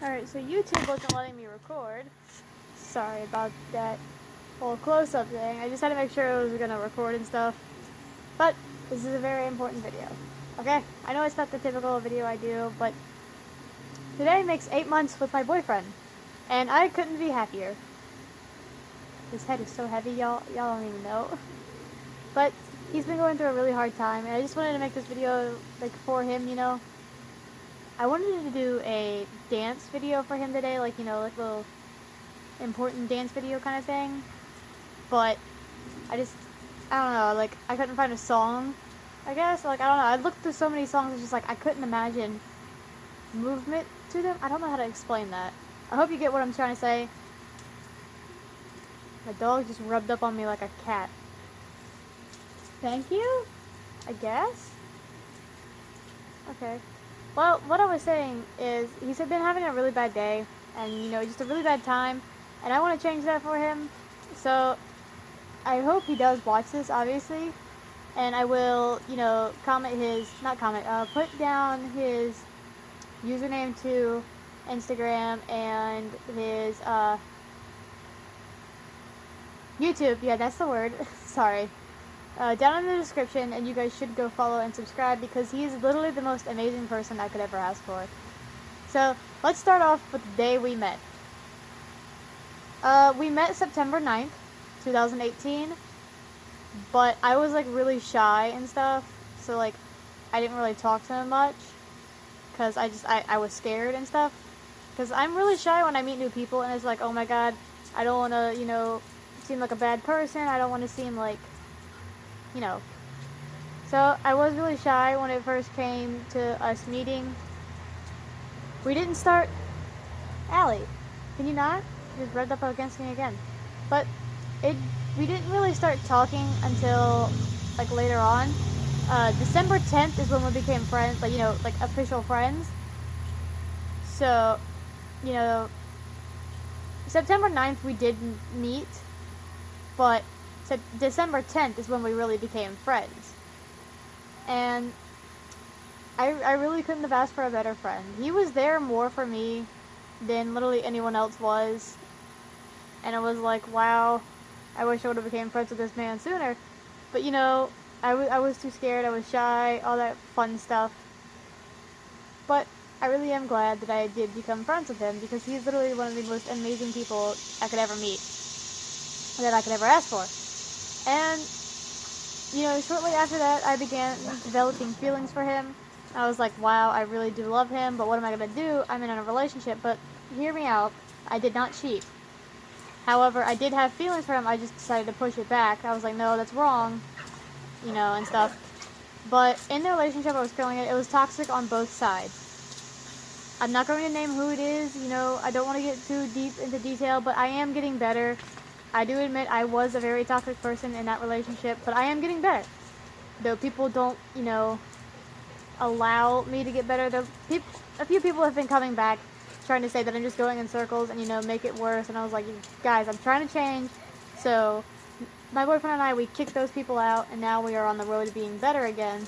Alright, so YouTube wasn't letting me record. Sorry about that whole close-up thing. I just had to make sure it was gonna record and stuff. But this is a very important video. Okay? I know it's not the typical video I do, but today makes 8 months with my boyfriend. And I couldn't be happier. His head is so heavy, y'all don't even know. But he's been going through a really hard time, and I just wanted to make this video, like, for him, you know? I wanted to do a dance video for him today, like, you know, like a little important dance video kind of thing. But I don't know, like, I couldn't find a song, I guess. Like, I don't know, I looked through so many songs, it's just like, I couldn't imagine movement to them. I don't know how to explain that. I hope you get what I'm trying to say. My dog just rubbed up on me like a cat. Thank you? I guess? Okay. Well, what I was saying is, he's been having a really bad day, and, you know, just a really bad time, and I want to change that for him, so I hope he does watch this, obviously, and I will, you know, put down his username to Instagram and his, YouTube, yeah, that's the word, sorry. Down in the description, and you guys should go follow and subscribe because he is literally the most amazing person I could ever ask for. So, let's start off with the day we met. We met September 9th, 2018, but I was, like, really shy and stuff, so, like, I didn't really talk to him much, because I was scared and stuff, because I'm really shy when I meet new people, and it's like, oh my god, I don't want to, you know, seem like a bad person, I don't want to seem like, you know. So I was really shy when it first came to us meeting. We didn't start... Allie, can you not? You just rubbed up against me again. But we didn't really start talking until, like, later on. December 10th is when we became friends, like, you know, like, official friends. So, you know, September 9th we didn't meet, but December 10th is when we really became friends. And I really couldn't have asked for a better friend. He was there more for me than literally anyone else was. And I was like, wow, I wish I would have became friends with this man sooner. But, you know, I was too scared, I was shy, all that fun stuff. But I really am glad that I did become friends with him because he's literally one of the most amazing people I could ever meet. That I could ever ask for. And, you know, shortly after that, I began developing feelings for him. I was like, wow, I really do love him, but what am I going to do? I'm in a relationship, but hear me out. I did not cheat. However, I did have feelings for him. I just decided to push it back. I was like, no, that's wrong, you know, and stuff. But in the relationship I was feeling it was toxic on both sides. I'm not going to name who it is, you know, I don't want to get too deep into detail, but I am getting better. I do admit I was a very toxic person in that relationship, but I am getting better. Though people don't, you know, allow me to get better. A few people have been coming back trying to say that I'm just going in circles and, you know, make it worse. And I was like, guys, I'm trying to change. So my boyfriend and I, we kicked those people out, and now we are on the road to being better again.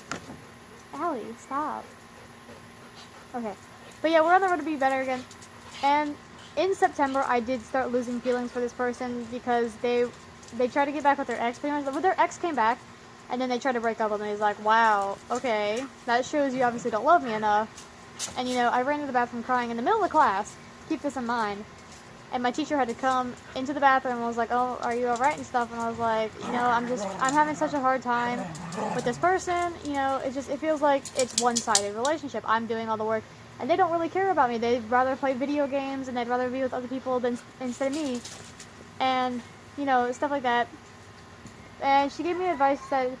Allie, stop. Okay. But yeah, we're on the road to be better again. And in September, I did start losing feelings for this person because they tried to get back with their ex, pretty much. But their ex came back, and then they tried to break up with me. He's like, wow, okay, that shows you obviously don't love me enough. And, you know, I ran to the bathroom crying in the middle of class. Keep this in mind. And my teacher had to come into the bathroom and was like, oh, are you alright and stuff? And I was like, you know, I'm having such a hard time with this person. You know, it feels like it's one-sided relationship. I'm doing all the work. And they don't really care about me. They'd rather play video games, and they'd rather be with other people instead of me. And, you know, stuff like that. And she gave me advice, said,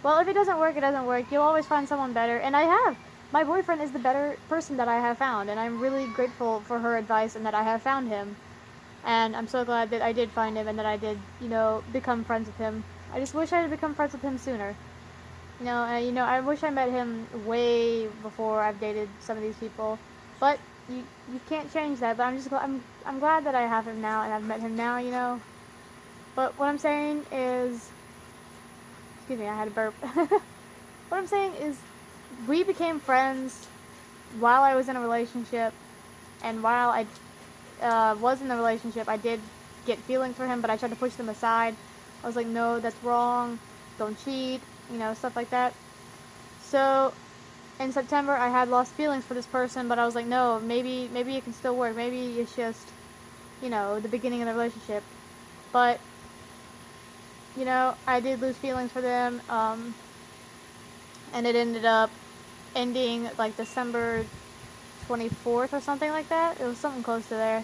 well, if it doesn't work, it doesn't work. You'll always find someone better. And I have. My boyfriend is the better person that I have found. And I'm really grateful for her advice and that I have found him. And I'm so glad that I did find him and that I did, you know, become friends with him. I just wish I had become friends with him sooner. You know, I wish I met him way before I've dated some of these people, but you can't change that. But I'm glad that I have him now and I've met him now, you know. But what I'm saying is, excuse me, I had a burp. What I'm saying is, we became friends while I was in a relationship, And while I was in the relationship, I did get feelings for him, but I tried to push them aside. I was like, no, that's wrong. Don't cheat, you know, stuff like that. So in September, I had lost feelings for this person, but I was like, no, maybe it can still work. Maybe it's just, you know, the beginning of the relationship. But, you know, I did lose feelings for them, and it ended up ending like December 24th or something like that. It was something close to there.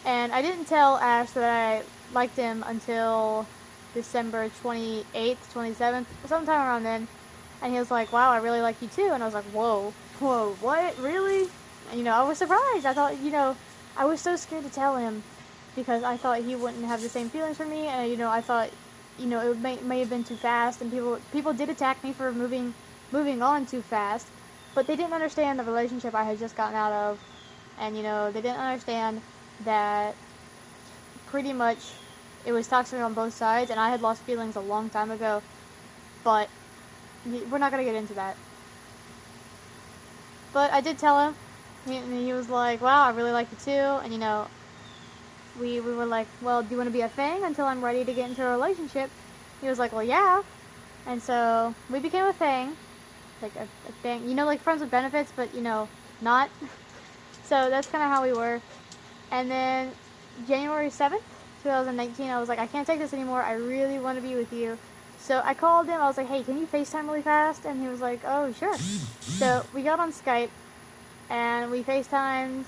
And I didn't tell Ash that I liked him until December 28th, 27th, sometime around then. And he was like, wow, I really like you too. And I was like, whoa, what? Really? And, you know, I was surprised. I thought, you know, I was so scared to tell him because I thought he wouldn't have the same feelings for me. And, you know, I thought, you know, it may have been too fast. And people did attack me for moving on too fast. But they didn't understand the relationship I had just gotten out of. And, you know, they didn't understand that pretty much it was toxic on both sides. And I had lost feelings a long time ago. But we're not going to get into that. But I did tell him. And he was like, wow, I really like you too. And, you know, we were like, well, do you want to be a thing until I'm ready to get into a relationship? He was like, well, yeah. And so we became a thing. Like a thing. You know, like friends with benefits, but, you know, not. So that's kind of how we were. And then January 7th, 2019, I was like, I can't take this anymore. I really want to be with you. So I called him. I was like, hey, can you FaceTime really fast? And he was like, oh, sure. So we got on Skype, and we FaceTimed,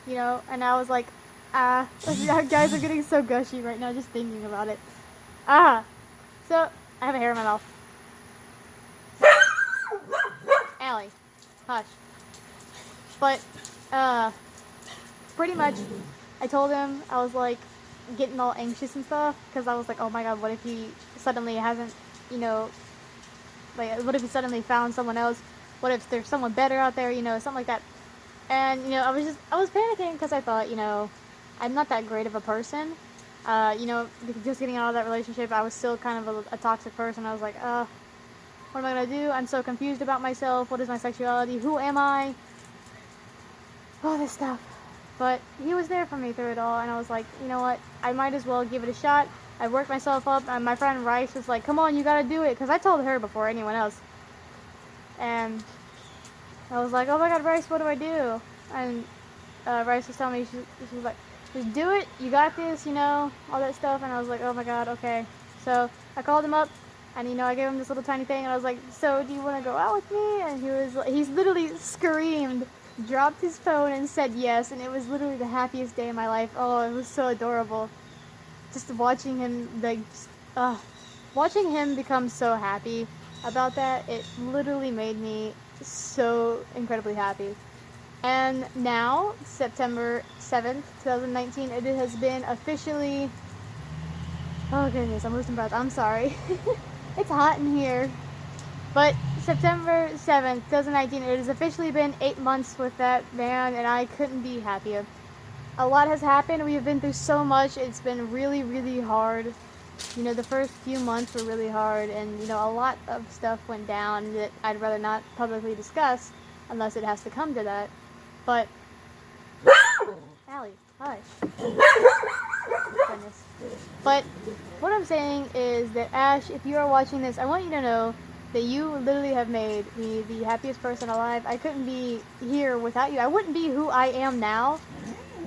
you know, and I was like, guys, I'm getting so gushy right now just thinking about it. So I have a hair in my mouth. Allie, hush. But, pretty much, I told him, I was like, getting all anxious and stuff, because I was like, oh my god, what if he suddenly hasn't, you know, like, what if he suddenly found someone else? What if there's someone better out there, you know, something like that. And, you know, I was panicking, because I thought, you know, I'm not that great of a person. You know, just getting out of that relationship, I was still kind of a toxic person. I was like, what am I going to do? I'm so confused about myself. What is my sexuality? Who am I? All this stuff. But he was there for me through it all, and I was like, you know what? I might as well give it a shot. I worked myself up, and my friend Rice was like, come on, you gotta do it, because I told her before anyone else. And I was like, oh my god, Rice, what do I do? And Rice was telling me, she was like, just do it, you got this, you know, all that stuff. And I was like, oh my god, okay. So I called him up, and, you know, I gave him this little tiny thing, and I was like, so do you want to go out with me? And he's literally screamed, dropped his phone, and said yes. And it was literally the happiest day of my life. Oh, it was so adorable. Just watching him, like, watching him become so happy about that, it literally made me so incredibly happy. And now, September 7th, 2019, it has been officially, oh goodness, I'm losing breath, I'm sorry. It's hot in here. But September 7th, 2019, it has officially been 8 months with that man, and I couldn't be happier. A lot has happened. We have been through so much. It's been really, really hard. You know, the first few months were really hard, and, you know, a lot of stuff went down that I'd rather not publicly discuss unless it has to come to that. But, Allie, hush. Goodness. But what I'm saying is that, Ash, if you are watching this, I want you to know that you literally have made me the happiest person alive. I couldn't be here without you. I wouldn't be who I am now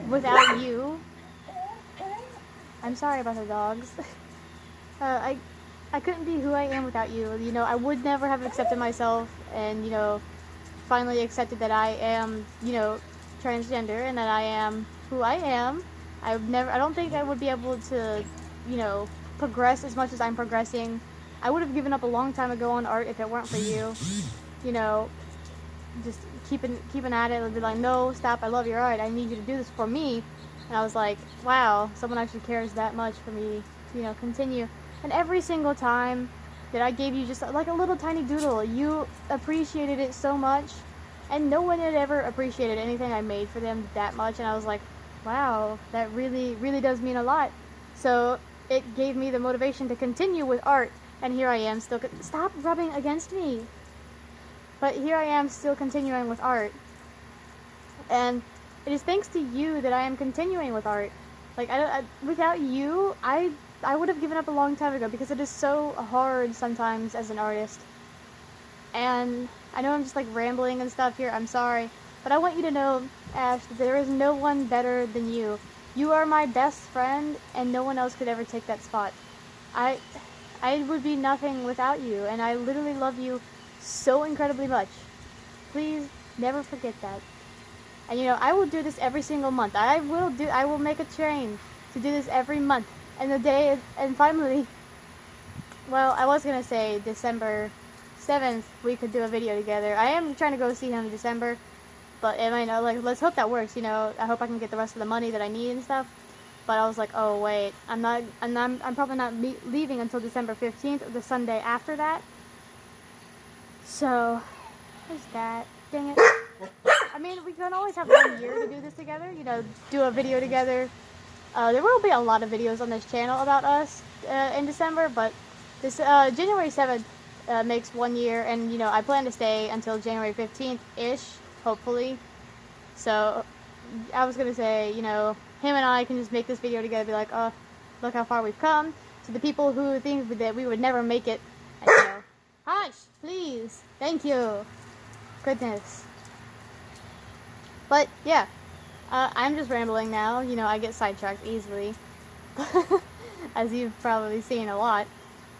without you. I'm sorry about the dogs. I couldn't be who I am without you. You know, I would never have accepted myself and, you know, finally accepted that I am, you know, transgender and that I am who I am. I don't think I would be able to, you know, progress as much as I'm progressing. I would have given up a long time ago on art if it weren't for you. You know, just keeping at it and be like, no, stop, I love your art. I need you to do this for me. And I was like, wow, someone actually cares that much for me to, you know, continue. And every single time that I gave you just like a little tiny doodle, you appreciated it so much. And no one had ever appreciated anything I made for them that much. And I was like, wow, that really, really does mean a lot. So it gave me the motivation to continue with art. And here I am still, stop rubbing against me. But here I am still continuing with art. And it is thanks to you that I am continuing with art. Like, without you, I would have given up a long time ago, because it is so hard sometimes as an artist. And I know I'm just like rambling and stuff here, I'm sorry. But I want you to know, Ash, that there is no one better than you. You are my best friend, and no one else could ever take that spot. I would be nothing without you, and I literally love you so incredibly much. Please never forget that. And you know, I will do this every single month. I will make a train to do this every month. And the day, and finally, well, I was gonna say December 7th, we could do a video together. I am trying to go see him in December, but I know, like, let's hope that works, you know. I hope I can get the rest of the money that I need and stuff. But I was like, oh wait, I'm probably not leaving until December 15th, or the Sunday after that. So, there's that. Dang it. I mean, we can always have 1 year to do this together, you know, do a video together. There will be a lot of videos on this channel about us in December, but this January 7th makes 1 year, and you know, I plan to stay until January 15th-ish, hopefully. So, I was gonna say, you know, him and I can just make this video together, be like, oh, look how far we've come. To the people who think that we would never make it, and, you know, hush, please, thank you, goodness. But, yeah, I'm just rambling now, you know, I get sidetracked easily, as you've probably seen a lot.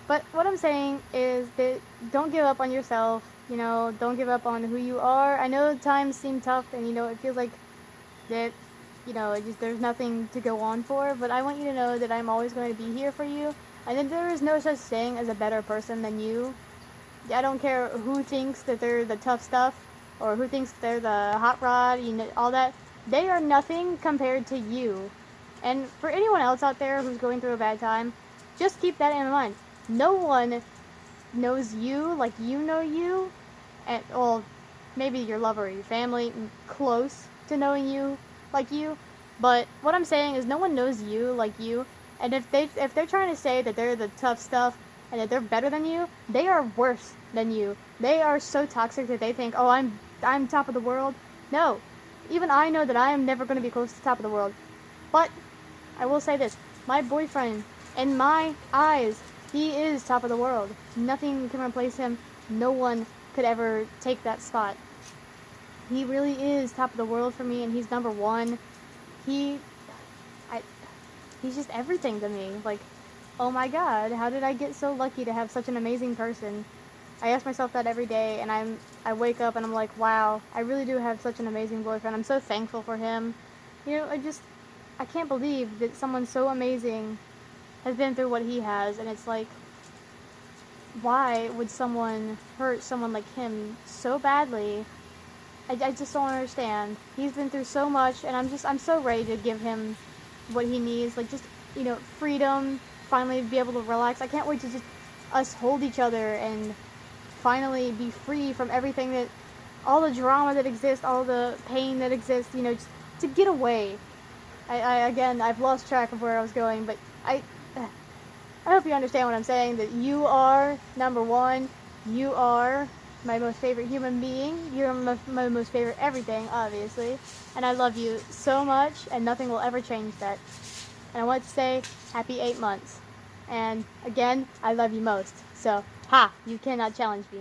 But what I'm saying is that don't give up on yourself, you know, don't give up on who you are. I know times seem tough, and, you know, it feels like that, you know, there's nothing to go on for, but I want you to know that I'm always going to be here for you, and that there is no such thing as a better person than you. I don't care who thinks that they're the tough stuff, or who thinks they're the hot rod, you know, all that. They are nothing compared to you. And for anyone else out there who's going through a bad time, just keep that in mind. No one knows you like you know you, and, well, maybe your lover or your family, close to knowing you like you, but what I'm saying is no one knows you like you, and if they're trying to say that they're the tough stuff and that they're better than you, they are worse than you. They are so toxic that they think, oh, I'm top of the world. No, even I know that I am never going to be close to top of the world. But I will say this, my boyfriend, in my eyes, he is top of the world. Nothing can replace him. No one could ever take that spot. He really is top of the world for me, and he's number one. He's just everything to me. Like, oh my god, how did I get so lucky to have such an amazing person? I ask myself that every day, and I wake up and I'm like, wow, I really do have such an amazing boyfriend. I'm so thankful for him. You know, I can't believe that someone so amazing has been through what he has, and it's like, why would someone hurt someone like him so badly? I just don't understand. He's been through so much, and I'm so ready to give him what he needs, like, just, you know, freedom, finally be able to relax. I can't wait to just us hold each other and finally be free from everything that, all the drama that exists, all the pain that exists, you know, just to get away. Again, I've lost track of where I was going, but I hope you understand what I'm saying, that you are number one. You are my most favorite human being. You're my most favorite everything, obviously. And I love you so much, and nothing will ever change that. And I want to say, happy 8 months. And again, I love you most. So, you cannot challenge me.